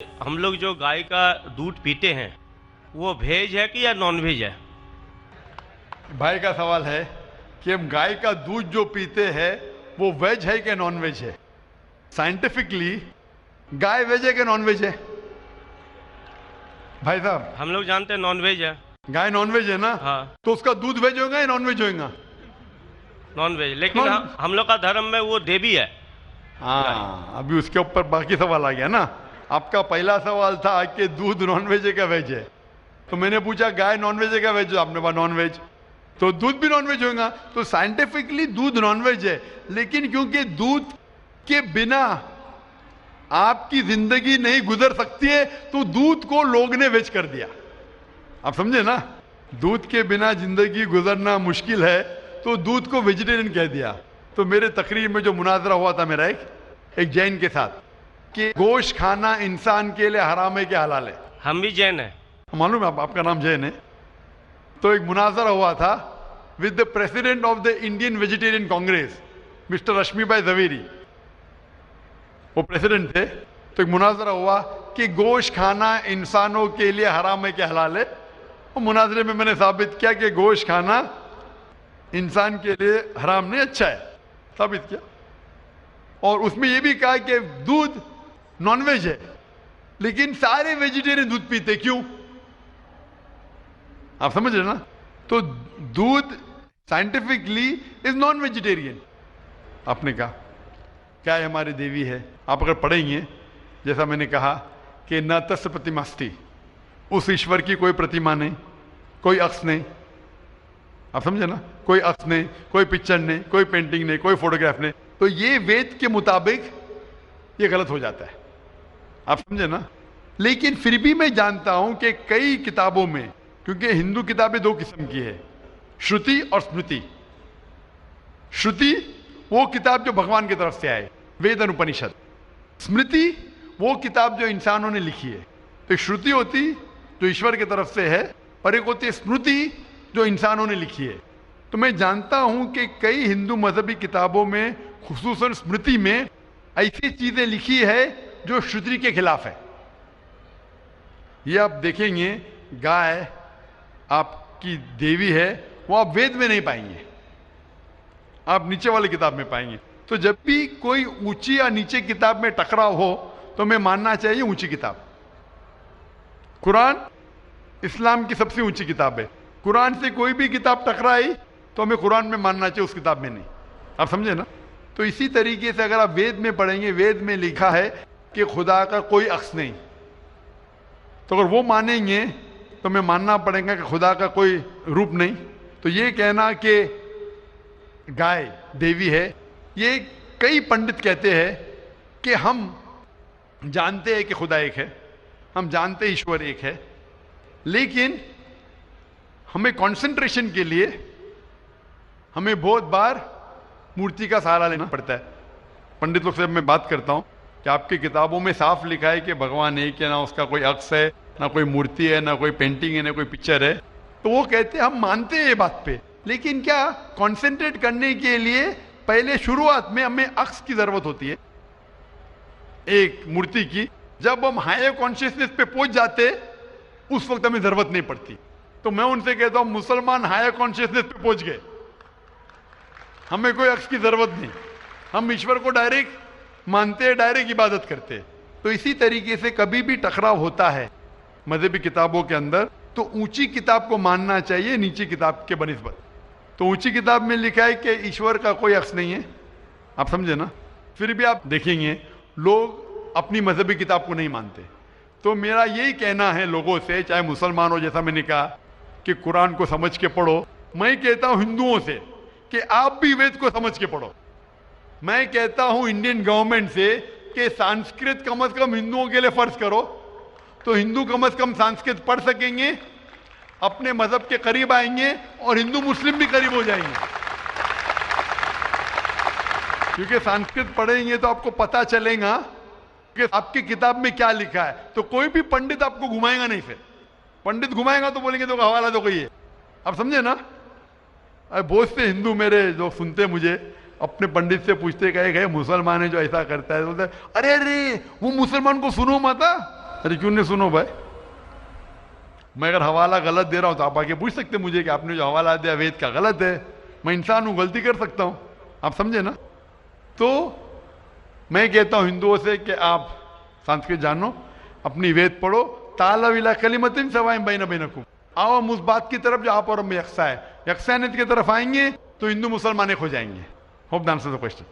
हम लोग जो गाय का दूध पीते हैं वो वेज है कि या नॉन वेज है? भाई का सवाल है कि हम गाय का दूध जो पीते हैं वो वेज है कि नॉन वेज है। साइंटिफिकली गाय वेज है कि नॉन वेज है? भाई साहब, हम लोग जानते हैं नॉन वेज है। गाय नॉन वेज है ना? हाँ, तो उसका दूध वेज होगा या नॉन वेज होगा? नॉन वेज, लेकिन हम लोग का धर्म में वो देवी है। हाँ, अभी उसके ऊपर बाकी सवाल आ गया ना। आपका पहला सवाल था कि दूध नॉन वेज है क्या वेज है, तो मैंने पूछा गाय नॉन वेज है क्या वेज है, आपने कहा नॉन वेज, तो दूध भी नॉन वेज होगा। तो साइंटिफिकली दूध नॉन वेज है, लेकिन क्योंकि दूध के बिना आपकी जिंदगी नहीं गुजर सकती है तो दूध को लोग ने वेज कर दिया। आप समझे ना? दूध के बिना जिंदगी गुजरना मुश्किल है तो दूध को वेजिटेरियन कह दिया। तो मेरे तकरीर में जो मुनाजरा हुआ था मेरा एक जैन के साथ कि गोश्त खाना इंसान के लिए हराम है कि हलाल है। हम भी जैन है। मालूम है आपका नाम जैन है। तो एक मुनाजरा हुआ था with the president of the Indian vegetarian congress, mister Rashmi bhai Zaveri, वो प्रेसिडेंट थे। तो एक मुनाजरा हुआ कि गोश्त खाना इंसानों के लिए हराम है कि हलाल है। और मुनाजरे में मैंने साबित किया कि गोश्त खाना इंसान के लिए हराम नहीं, अच्छा है, साबित किया। और उसमें यह भी कहा कि दूध नॉनवेज है, लेकिन सारे वेजिटेरियन दूध पीते, क्यों? आप समझ रहे ना? तो दूध साइंटिफिकली इज नॉन वेजिटेरियन। आपने कहा क्या है, हमारी देवी है। आप अगर पढ़ेंगे, जैसा मैंने कहा कि न तस्य प्रतिमास्ति, उस ईश्वर की कोई प्रतिमा नहीं, कोई अक्स नहीं। आप समझे ना? कोई अक्स नहीं, कोई पिक्चर नहीं, कोई पेंटिंग नहीं, कोई फोटोग्राफ नहीं। तो ये वेद के मुताबिक ये गलत हो जाता है। आप समझे ना? लेकिन फिर भी मैं जानता हूं कि कई किताबों में, क्योंकि हिंदू किताबें दो किस्म की है, श्रुति और स्मृति। श्रुति वो किताब जो भगवान की तरफ से आए, वेद और उपनिषद। स्मृति वो किताब जो इंसानों ने लिखी है। तो एक श्रुति होती जो ईश्वर की तरफ से है, और एक होती है स्मृति जो इंसानों ने लिखी है। तो मैं जानता हूं कि कई हिंदू मजहबी किताबों में, खुसूसन स्मृति में, ऐसी चीजें लिखी है जो श्रुति के खिलाफ है। ये आप देखेंगे, गाय आपकी देवी है, वो आप वेद में नहीं पाएंगे, आप नीचे वाली किताब में पाएंगे। तो जब भी कोई ऊंची या नीचे किताब में टकराव हो तो हमें मानना चाहिए ऊंची किताब। कुरान इस्लाम की सबसे ऊंची किताब है। कुरान से कोई भी किताब टकराई तो हमें कुरान में मानना चाहिए, उस किताब में नहीं। आप समझे ना? तो इसी तरीके से अगर आप वेद में पढ़ेंगे, वेद में लिखा है कि खुदा का कोई अक्स नहीं, तो अगर वो मानेंगे तो हमें मानना पड़ेगा कि खुदा का कोई रूप नहीं। तो ये कहना कि गाय देवी है, ये कई पंडित कहते हैं कि हम जानते हैं कि खुदा एक है, हम जानते हैं ईश्वर एक है, लेकिन हमें कंसंट्रेशन के लिए हमें बहुत बार मूर्ति का सहारा लेना पड़ता है। पंडित लोग से मैं बात करता हूं कि आपकी किताबों में साफ लिखा है कि भगवान एक है, ना उसका कोई अक्स है, ना कोई मूर्ति है, ना कोई पेंटिंग है, ना कोई पिक्चर है। तो वो कहते हैं हम मानते हैं ये बात पे, लेकिन क्या कंसंट्रेट करने के लिए पहले शुरुआत में हमें अक्स की जरूरत होती है, एक मूर्ति की। जब हम हायर कॉन्शियसनेस पे पहुंच जाते उस वक्त हमें जरूरत नहीं पड़ती। तो मैं उनसे कहता हूं, मुसलमान हायर कॉन्शियसनेस पे पहुंच गए, हमें कोई अक्स की जरूरत नहीं, हम ईश्वर को डायरेक्ट मानते हैं, डायरेक्ट इबादत करते हैं। तो इसी तरीके से कभी भी टकराव होता है मजहबी किताबों के अंदर तो ऊंची किताब को मानना चाहिए नीची किताब के बनिस्बत। तो ऊंची किताब में लिखा है कि ईश्वर का कोई अक्स नहीं है। आप समझे ना? फिर भी आप देखेंगे लोग अपनी मजहबी किताब को नहीं मानते। तो मेरा यही कहना है लोगों से, चाहे मुसलमान हो, जैसा मैंने कहा कि कुरान को समझ के पढ़ो, मैं कहता हूं हिंदुओं से कि आप भी वेद को समझ के पढ़ो। मैं कहता हूं इंडियन गवर्नमेंट से कि संस्कृत कम से कम हिंदुओं के लिए फर्ज करो, तो हिंदू कम से कम संस्कृत पढ़ सकेंगे, अपने मजहब के करीब आएंगे और हिंदू मुस्लिम भी करीब हो जाएंगे। क्योंकि संस्कृत पढ़ेंगे तो आपको पता चलेगा कि आपकी किताब में क्या लिखा है। तो कोई भी पंडित आपको घुमाएगा नहीं, फिर पंडित घुमाएगा तो बोलेंगे तो हवाला दो कोई है। आप समझे ना? बहुत से हिंदू मेरे जो सुनते मुझे अपने पंडित से पूछते, कहे गए मुसलमान है जो ऐसा करता है, तो बोलते अरे अरे वो मुसलमान को सुनो मत, अरे क्यों नहीं सुनो भाई, मैं अगर हवाला गलत दे रहा हूं तो आप आके पूछ सकते मुझे कि आपने जो हवाला दिया वेद का गलत है। मैं इंसान हूं, गलती कर सकता हूं, आप समझे ना। तो मैं कहता हूं हिंदुओं से कि आप संस्कृत जानो, अपनी वेद पढ़ो, ताला विला कलिमतिन सवाइम बैन बैनकुम। आओ हम उस बात की तरफ जो आप और हम यकसा है, यकसानियत की तरफ आएंगे तो हिंदू मुसलमान एक हो जाएंगे। Hope the answer the question.